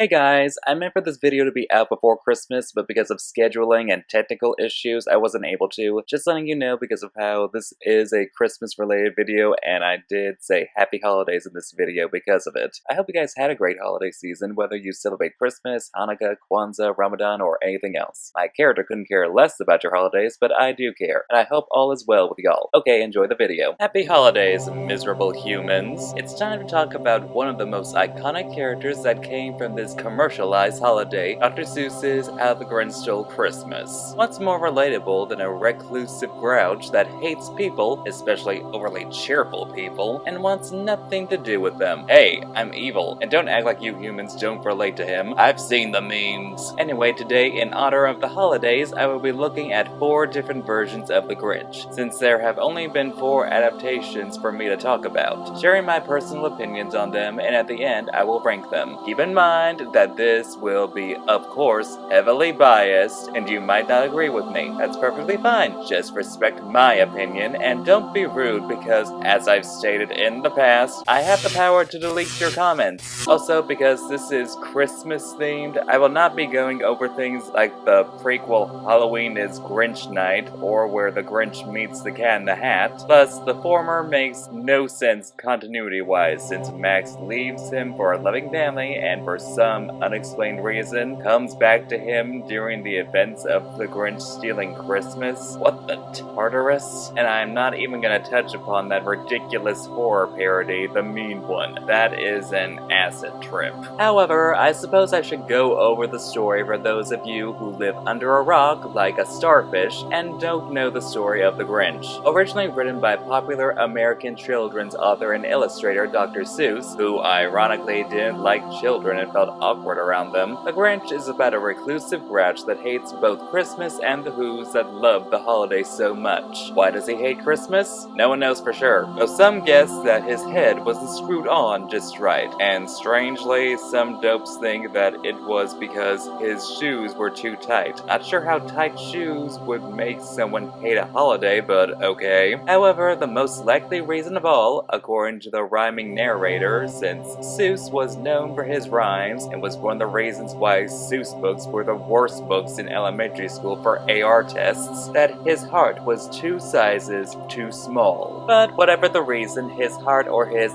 Hey guys, I meant for this video to be out before Christmas, but because of scheduling and technical issues, I wasn't able to. Just letting you know because of how this is a Christmas related video, and I did say happy holidays in this video because of it. I hope you guys had a great holiday season, whether you celebrate Christmas, Hanukkah, Kwanzaa, Ramadan, or anything else. My character couldn't care less about your holidays, but I do care, and I hope all is well with y'all. Okay, enjoy the video. Happy holidays, miserable humans. It's time to talk about one of the most iconic characters that came from this commercialized holiday, Dr. Seuss's How the Grinch Stole Christmas. What's more relatable than a reclusive grouch that hates people, especially overly cheerful people, and wants nothing to do with them? Hey, I'm evil, and don't act like you humans don't relate to him. I've seen the memes. Anyway, today, in honor of the holidays, I will be looking at 4 different versions of the Grinch, since there have only been 4 adaptations for me to talk about, sharing my personal opinions on them, and at the end, I will rank them. Keep in mind that this will be, of course, heavily biased, and you might not agree with me. That's perfectly fine. Just respect my opinion, and don't be rude because, as I've stated in the past, I have the power to delete your comments. Also, because this is Christmas themed, I will not be going over things like the prequel Halloween is Grinch Night, or where the Grinch meets the Cat in the Hat. Plus, the former makes no sense continuity-wise, since Max leaves him for a loving family and for some unexplained reason comes back to him during the events of the Grinch stealing Christmas. What the Tartarus? And I'm not even gonna touch upon that ridiculous horror parody, The Mean One. That is an acid trip. However, I suppose I should go over the story for those of you who live under a rock like a starfish and don't know the story of the Grinch. Originally written by popular American children's author and illustrator Dr. Seuss, who ironically didn't like children and felt awkward around them, The Grinch is about a reclusive grouch that hates both Christmas and the Who's that love the holiday so much. Why does he hate Christmas? No one knows for sure, though some guess that his head wasn't screwed on just right, and strangely, some dopes think that it was because his shoes were too tight. Not sure how tight shoes would make someone hate a holiday, but okay. However, the most likely reason of all, according to the rhyming narrator, since Seuss was known for his rhymes, and was one of the reasons why Seuss books were the worst books in elementary school for AR tests, that his heart was 2 sizes too small. But whatever the reason, his heart or his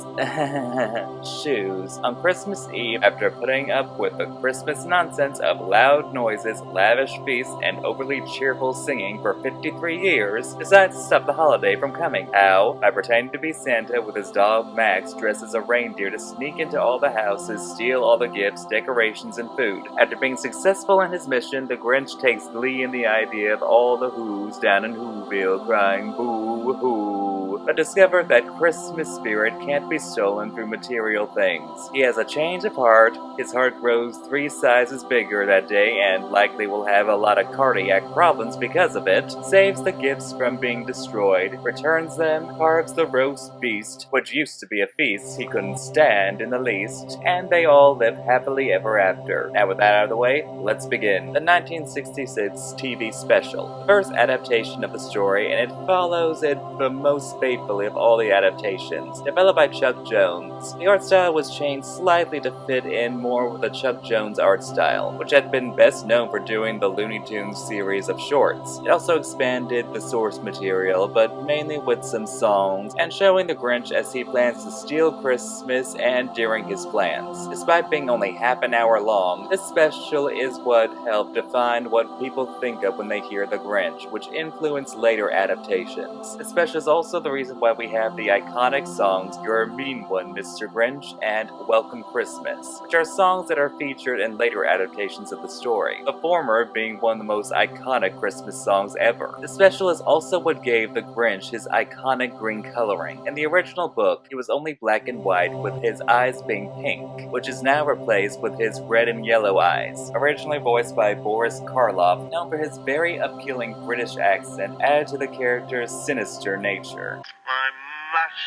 shoes, on Christmas Eve, after putting up with the Christmas nonsense of loud noises, lavish feasts, and overly cheerful singing for 53 years, decides to stop the holiday from coming. How? By pretending to be Santa with his dog Max dressed as a reindeer to sneak into all the houses, steal all the gifts, decorations, and food. After being successful in his mission, the Grinch takes glee in the idea of all the Who's down in Whoville crying boo-hoo, but discovered that Christmas spirit can't be stolen through material things. He has a change of heart, his heart grows 3 sizes bigger that day and likely will have a lot of cardiac problems because of it, saves the gifts from being destroyed, returns them, carves the roast beast, which used to be a feast he couldn't stand in the least, and they all live happily ever after. Now with that out of the way, let's begin. The 1966 TV special, the first adaptation of the story, and it follows it the most faithfully of all the adaptations, developed by Chuck Jones. The art style was changed slightly to fit in more with the Chuck Jones art style, which had been best known for doing the Looney Tunes series of shorts. It also expanded the source material, but mainly with some songs, and showing the Grinch as he plans to steal Christmas and during his plans. Despite being only half an hour long, this special is what helped define what people think of when they hear the Grinch, which influenced later adaptations. The special is also the reason why we have the iconic songs You're a Mean One, Mr. Grinch, and Welcome Christmas, which are songs that are featured in later adaptations of the story, the former being one of the most iconic Christmas songs ever. The special is also what gave the Grinch his iconic green coloring. In the original book, he was only black and white with his eyes being pink, which is now replaced with his red and yellow eyes, originally voiced by Boris Karloff, known for his very appealing British accent added to the character's sinister nature. I must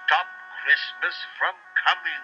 stop Christmas from coming.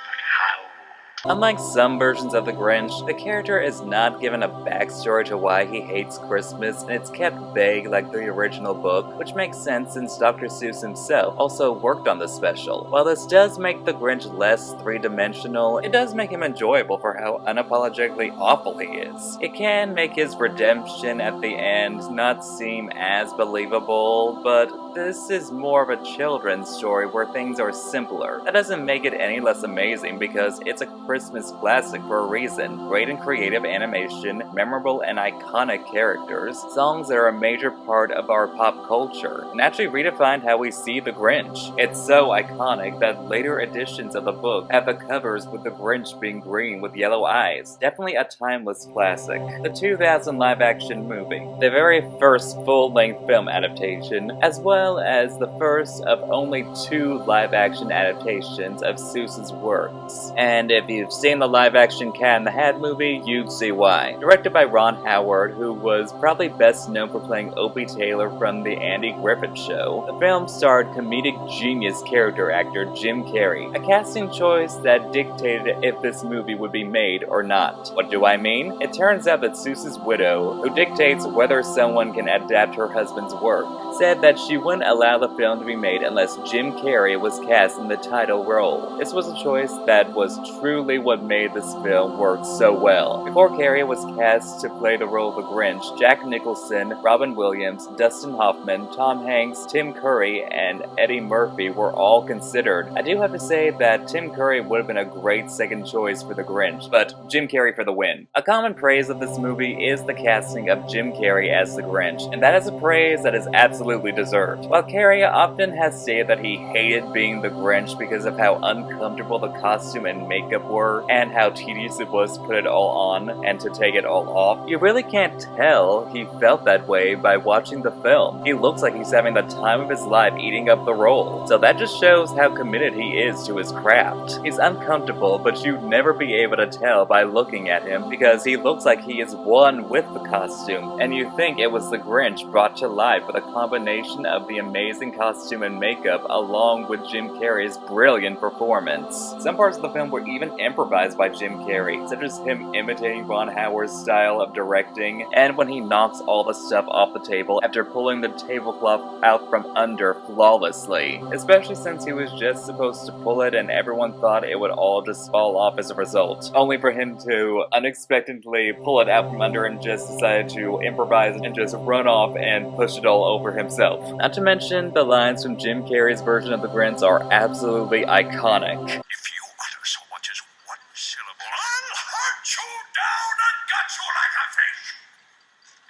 But how? Unlike some versions of the Grinch, the character is not given a backstory to why he hates Christmas, and it's kept vague like the original book, which makes sense since Dr. Seuss himself also worked on the special. While this does make the Grinch less three-dimensional, it does make him enjoyable for how unapologetically awful he is. It can make his redemption at the end not seem as believable, but this is more of a children's story where things are simpler. That doesn't make it any less amazing because it's a Christmas classic for a reason. Great and creative animation, memorable and iconic characters, songs that are a major part of our pop culture, and actually redefined how we see the Grinch. It's so iconic that later editions of the book have the covers with the Grinch being green with yellow eyes. Definitely a timeless classic. The 2000 live-action movie, the very first full-length film adaptation, as well as the first of only 2 live-action adaptations of Seuss's works. And if you've seen the live-action Cat in the Hat movie, you'd see why. Directed by Ron Howard, who was probably best known for playing Opie Taylor from The Andy Griffith Show, the film starred comedic genius character actor Jim Carrey, a casting choice that dictated if this movie would be made or not. What do I mean? It turns out that Seuss's widow, who dictates whether someone can adapt her husband's work, said that she wouldn't allow the film to be made unless Jim Carrey was cast in the title role. This was a choice that was truly what made this film work so well. Before Carrey was cast to play the role of the Grinch, Jack Nicholson, Robin Williams, Dustin Hoffman, Tom Hanks, Tim Curry, and Eddie Murphy were all considered. I do have to say that Tim Curry would have been a great second choice for the Grinch, but Jim Carrey for the win. A common praise of this movie is the casting of Jim Carrey as the Grinch, and that is a praise that is absolutely deserved. While Carrey often has stated that he hated being the Grinch because of how uncomfortable the costume and makeup were, and how tedious it was to put it all on and to take it all off, you really can't tell he felt that way by watching the film. He looks like he's having the time of his life eating up the role, so that just shows how committed he is to his craft. He's uncomfortable, but you'd never be able to tell by looking at him because he looks like he is one with the costume, and you think it was the Grinch brought to life with a combination of the amazing costume and makeup along with Jim Carrey's brilliant performance. Some parts of the film were even improvised by Jim Carrey, such as him imitating Ron Howard's style of directing, and when he knocks all the stuff off the table after pulling the tablecloth out from under flawlessly, especially since he was just supposed to pull it and everyone thought it would all just fall off as a result, only for him to unexpectedly pull it out from under and just decide to improvise and just run off and push it all over himself. Not to mention, the lines from Jim Carrey's version of the Grinch are absolutely iconic. If you utter so much as one syllable, I'll hunt you down and gut you like a fish.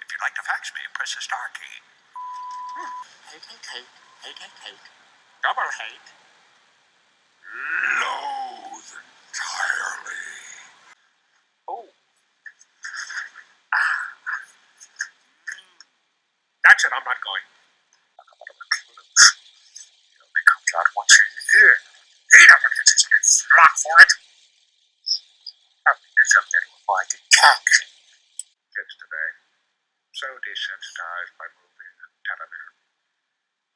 If you'd like to fax me, press the star key. Hate. Double hate. Loathe entirely. Oh. That's it, I'm not going. He only comes out once a year. He never gets his new slot for it. I mean, it's up there to avoid detection. Kids today, so desensitized by movies and television.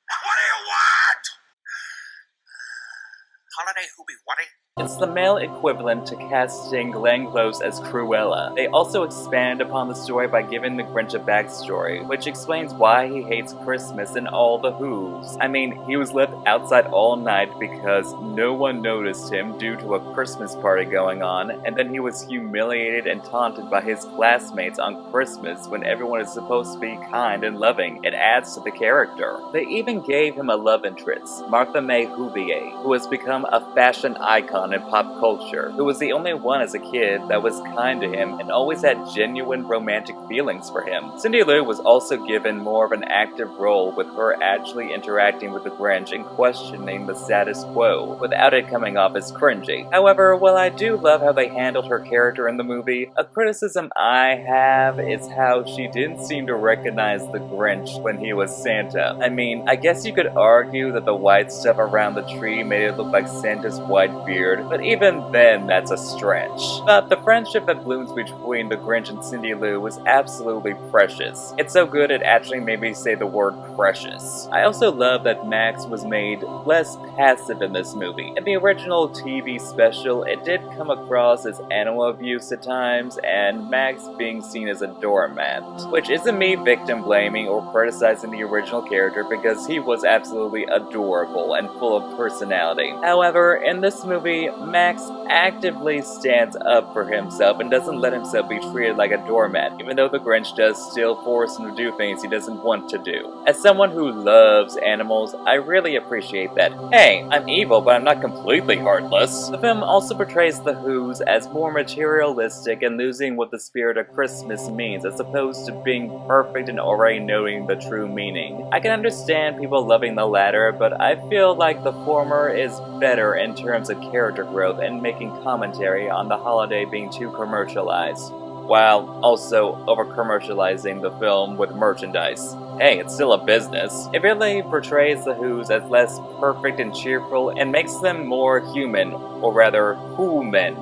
What do you want? Holiday Hoobie Whatty? It's the male equivalent to casting Glenn Close as Cruella. They also expand upon the story by giving the Grinch a backstory, which explains why he hates Christmas and all the who's. I mean, he was left outside all night because no one noticed him due to a Christmas party going on, and then he was humiliated and taunted by his classmates on Christmas when everyone is supposed to be kind and loving. It adds to the character. They even gave him a love interest, Martha May Whovier, who has become a fashion icon in pop culture, who was the only one as a kid that was kind to him and always had genuine romantic feelings for him. Cindy Lou was also given more of an active role, with her actually interacting with the Grinch and questioning the status quo, without it coming off as cringy. However, while I do love how they handled her character in the movie, a criticism I have is how she didn't seem to recognize the Grinch when he was Santa. I mean, I guess you could argue that the white stuff around the tree made it look like Santa's white beard, weird, but even then that's a stretch. But the friendship that blooms between the Grinch and Cindy Lou was absolutely precious. It's so good it actually made me say the word precious. I also love that Max was made less passive in this movie. In the original TV special, it did come across as animal abuse at times, and Max being seen as a doormat. Which isn't me victim blaming or criticizing the original character, because he was absolutely adorable and full of personality. However, in this movie, Max actively stands up for himself and doesn't let himself be treated like a doormat, even though the Grinch does still force him to do things he doesn't want to do. As someone who loves animals, I really appreciate that. Hey, I'm evil, but I'm not completely heartless. The film also portrays the Who's as more materialistic and losing what the spirit of Christmas means, as opposed to being perfect and already knowing the true meaning. I can understand people loving the latter, but I feel like the former is better in terms of character growth and making commentary on the holiday being too commercialized, while also over-commercializing the film with merchandise. Hey, it's still a business. It really portrays the Who's as less perfect and cheerful and makes them more human, or rather, human.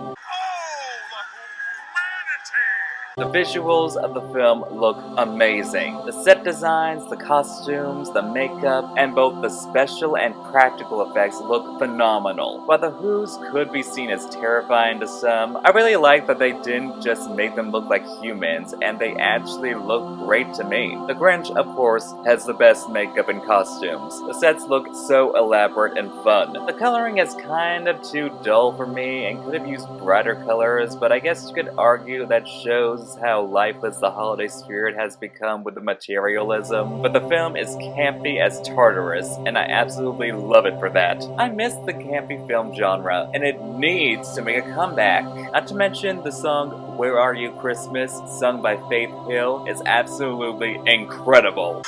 The visuals of the film look amazing. The set designs, the costumes, the makeup, and both the special and practical effects look phenomenal. While the Who's could be seen as terrifying to some, I really like that they didn't just make them look like humans, and they actually look great to me. The Grinch, of course, has the best makeup and costumes. The sets look so elaborate and fun. The coloring is kind of too dull for me and could have used brighter colors, but I guess you could argue that shows how lifeless the holiday spirit has become with the materialism. But the film is campy as Tartarus, and I absolutely love it for that. I miss the campy film genre, and it needs to make a comeback. Not to mention the song Where Are You Christmas, sung by Faith Hill, is absolutely incredible.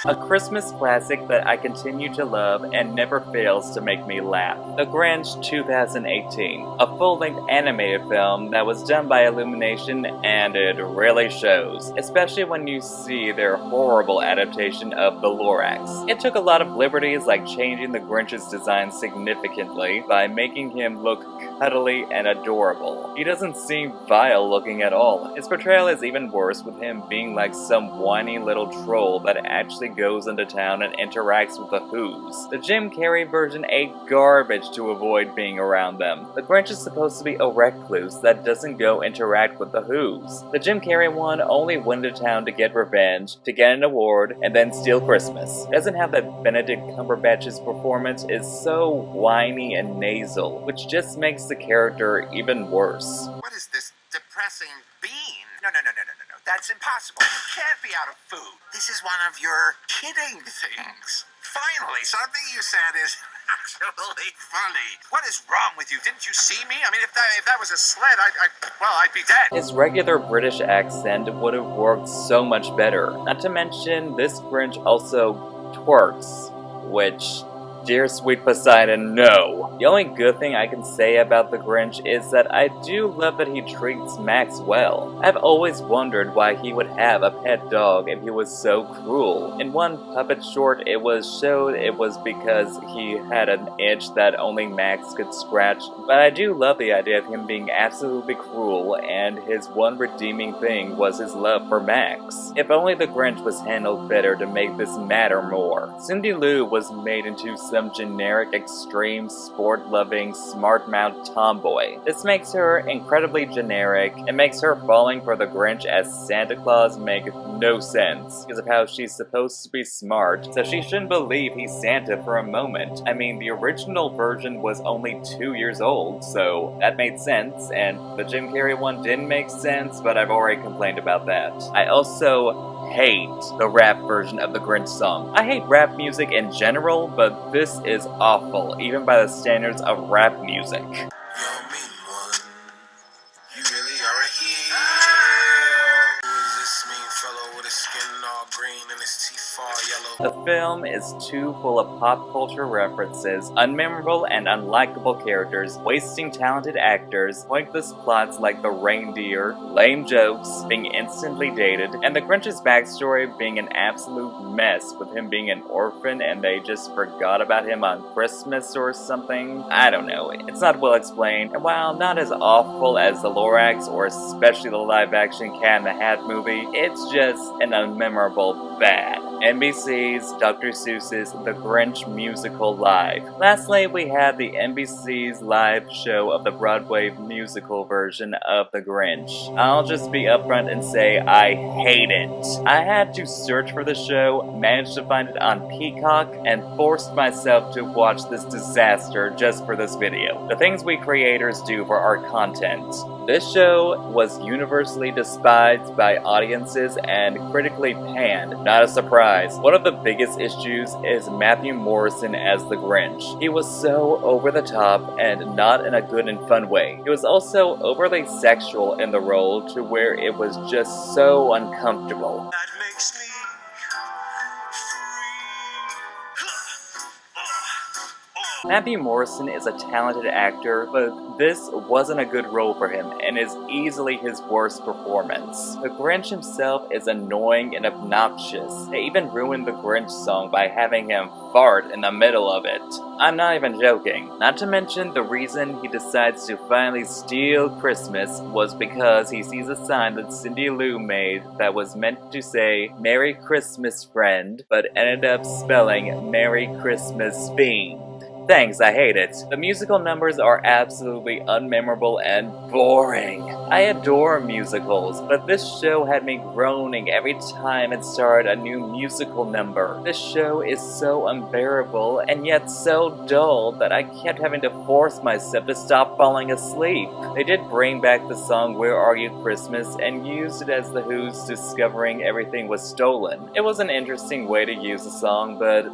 A Christmas classic that I continue to love and never fails to make me laugh. The Grinch 2018, a full-length animated film that was done by Illumination, and it really shows, especially when you see their horrible adaptation of The Lorax. It took a lot of liberties, like changing the Grinch's design significantly by making him look cuddly and adorable. He doesn't seem vile looking at all. His portrayal is even worse, with him being like some whiny little troll that actually goes into town and interacts with the Who's. The Jim Carrey version ate garbage to avoid being around them. The Grinch is supposed to be a recluse that doesn't go interact with the Who's. The Jim Carrey one only went into town to get revenge, to get an award, and then steal Christmas. It doesn't have that Benedict Cumberbatch's performance is so whiny and nasal, which just makes the character even worse. What is this depressing bean? No. That's impossible. You can't be out of food. This is one of your kidding things. Finally, something you said is actually funny. What is wrong with you? Didn't you see me? I mean, if that was a sled, I'd be dead. His regular British accent would have worked so much better. Not to mention, this Grinch also twerks, which, dear sweet Poseidon, no. The only good thing I can say about the Grinch is that I do love that he treats Max well. I've always wondered why he would have a pet dog if he was so cruel. In one puppet short, it was showed it was because he had an itch that only Max could scratch, but I do love the idea of him being absolutely cruel, and his one redeeming thing was his love for Max. If only the Grinch was handled better to make this matter more. Cindy Lou was made into some generic, extreme, sport-loving, smart-mouthed tomboy. This makes her incredibly generic, and makes her falling for the Grinch as Santa Claus make no sense, because of how she's supposed to be smart, so she shouldn't believe he's Santa for a moment. I mean, the original version was only 2 years old, so that made sense, and the Jim Carrey one didn't make sense, but I've already complained about that. I also hate the rap version of the Grinch song. I hate rap music in general, but this is awful, even by the standards of rap music. Yo, mean one, you really are a hero. Who is this mean fellow with his skin all all green and his teeth all yellow. The film is too full of pop culture references, unmemorable and unlikable characters, wasting talented actors, pointless plots like the reindeer, lame jokes, being instantly dated, and the Grinch's backstory being an absolute mess with him being an orphan and they just forgot about him on Christmas or something. I don't know, it's not well explained, and while not as awful as the Lorax or especially the live-action Cat in the Hat movie, it's just an unmemorable bad. NBC's Dr. Seuss's The Grinch Musical Live. Lastly, we had the NBC's live show of the Broadway musical version of The Grinch. I'll just be upfront and say I hate it. I had to search for the show, managed to find it on Peacock, and forced myself to watch this disaster just for this video. The things we creators do for our content. This show was universally despised by audiences and critically panned. Not a surprise. One of the biggest issues is Matthew Morrison as the Grinch. He was so over the top and not in a good and fun way. He was also overly sexual in the role to where it was just so uncomfortable. That makes me Matthew Morrison is a talented actor, but this wasn't a good role for him and is easily his worst performance. The Grinch himself is annoying and obnoxious. They even ruined the Grinch song by having him fart in the middle of it. I'm not even joking. Not to mention the reason he decides to finally steal Christmas was because he sees a sign that Cindy Lou made that was meant to say Merry Christmas Friend, but ended up spelling Merry Christmas Fiend. Thanks, I hate it. The musical numbers are absolutely unmemorable and boring. I adore musicals, but this show had me groaning every time it started a new musical number. This show is so unbearable and yet so dull that I kept having to force myself to stop falling asleep. They did bring back the song Where Are You Christmas and used it as the Who's Discovering Everything Was Stolen. It was an interesting way to use the song, but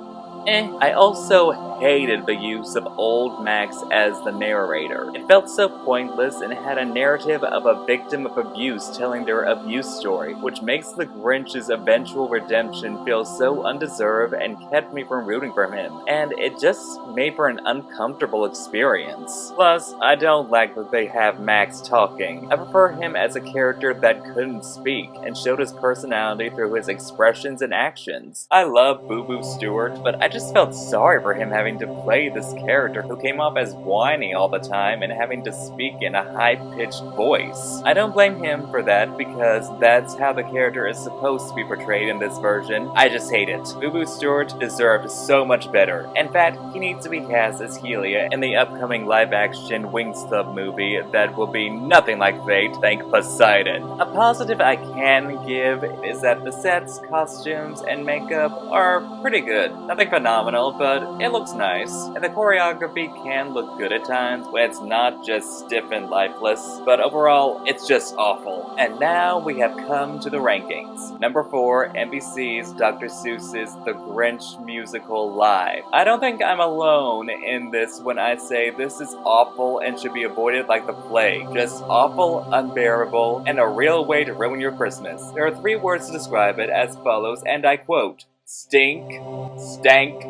I also hated the use of old Max as the narrator. It felt so pointless and had a narrative of a victim of abuse telling their abuse story, which makes the Grinch's eventual redemption feel so undeserved and kept me from rooting for him, and it just made for an uncomfortable experience. Plus, I don't like that they have Max talking. I prefer him as a character that couldn't speak and showed his personality through his expressions and actions. I love Boo Boo Stewart, but I just felt sorry for him having to play this character who came off as whiny all the time and having to speak in a high-pitched voice. I don't blame him for that because that's how the character is supposed to be portrayed in this version. I just hate it. Boo Boo Stewart deserved so much better. In fact, he needs to be cast as Helia in the upcoming live-action Winged Stub movie that will be nothing like Fate, thank Poseidon. A positive I can give is that the sets, costumes, and makeup are pretty good. Nothing phenomenal, but it looks nice. And the choreography can look good at times when it's not just stiff and lifeless, but overall, it's just awful. And now we have come to the rankings. Number 4, NBC's Dr. Seuss's The Grinch Musical Live. I don't think I'm alone in this when I say this is awful and should be avoided like the plague. Just awful, unbearable, and a real way to ruin your Christmas. There are 3 words to describe it as follows, and I quote, stink, stank,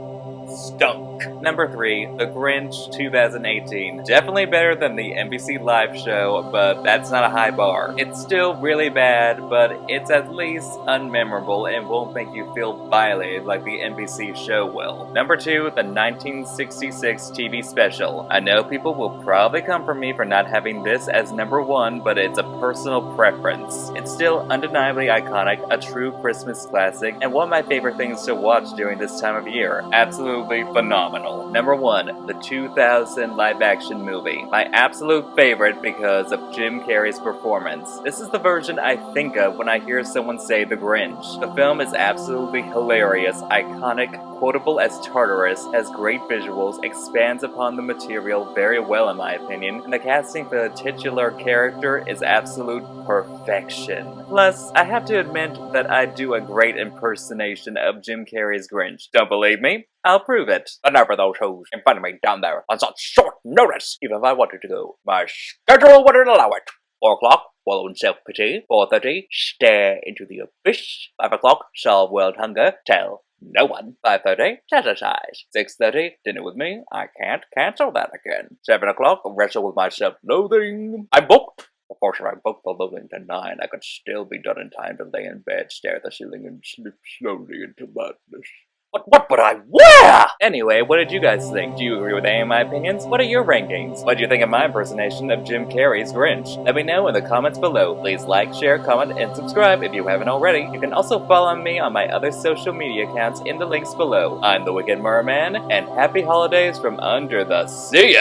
stunk. Number 3, The Grinch 2018. Definitely better than the NBC Live show, but that's not a high bar. It's still really bad, but it's at least unmemorable and won't make you feel violated like the NBC show will. Number 2, the 1966 TV special. I know people will probably come for me for not having this as number 1, but it's a personal preference. It's still undeniably iconic, a true Christmas classic, and one of my favorite things to watch during this time of year. Absolutely phenomenal. Number 1, the 2000 live-action movie. My absolute favorite because of Jim Carrey's performance. This is the version I think of when I hear someone say The Grinch. The film is absolutely hilarious, iconic, quotable as Tartarus, has great visuals, expands upon the material very well in my opinion, and the casting for the titular character is absolute perfection. Plus, I have to admit that I do a great impersonation of Jim Carrey's Grinch. Don't believe me? I'll prove it. Enough of those shows in front of me down there on such short notice. Even if I wanted to go, my schedule wouldn't allow it. 4 o'clock, Swallow self-pity. 4:30, stare into the abyss. 5 o'clock, solve world hunger. Tell no one. 5:30, exercise. 6:30, dinner with me. I can't cancel that again. 7 o'clock, wrestle with my self-loathing. I'm booked. Of course, if I booked the loathing to 9, I could still be done in time to lay in bed, stare at the ceiling, and slip slowly into madness. What would I wear? Anyway, what did you guys think? Do you agree with any of my opinions? What are your rankings? What do you think of my impersonation of Jim Carrey's Grinch? Let me know in the comments below. Please like, share, comment, and subscribe if you haven't already. You can also follow me on my other social media accounts in the links below. I'm the Wicked Merman, and happy holidays from under the sea.